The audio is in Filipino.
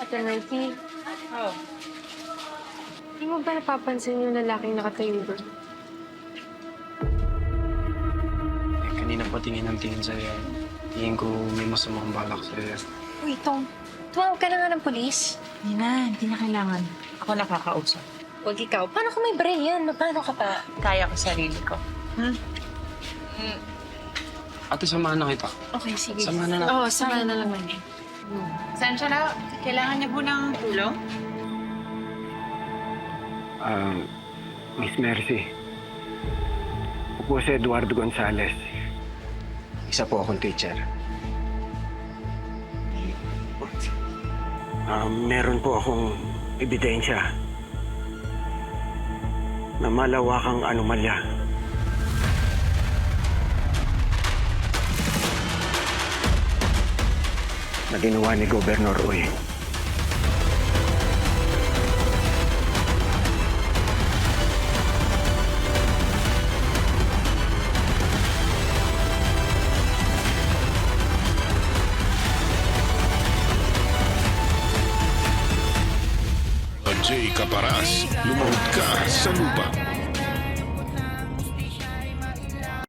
Ate Mikey, Oh. di mo ba napapansin yung lalaking nakatayo doon? Eh, kanina pa tingin ng tingin sa'yo. Tingin ko may masamang balak sa'yo. Uy, Tom. Tumawag ka na nga ng polis. Hindi na kailangan. Ako nakakausap. Huwag ikaw. Paano kung may brain yan? Paano ka pa? Kaya ko sarili ko. Ate, samahan na kita. Okay, sige. Samahan na na. Oo, samahan na naman. Saan siya na? Kailangan niya po ng tulong? Miss Mercy. Ako po si Eduardo Gonzalez. Isa po akong teacher. Meron po akong ebidensya na malawakang anomalya. Na ginawa ni Gobernador Uy. Jay Caparas, lumahod ka sa lupa.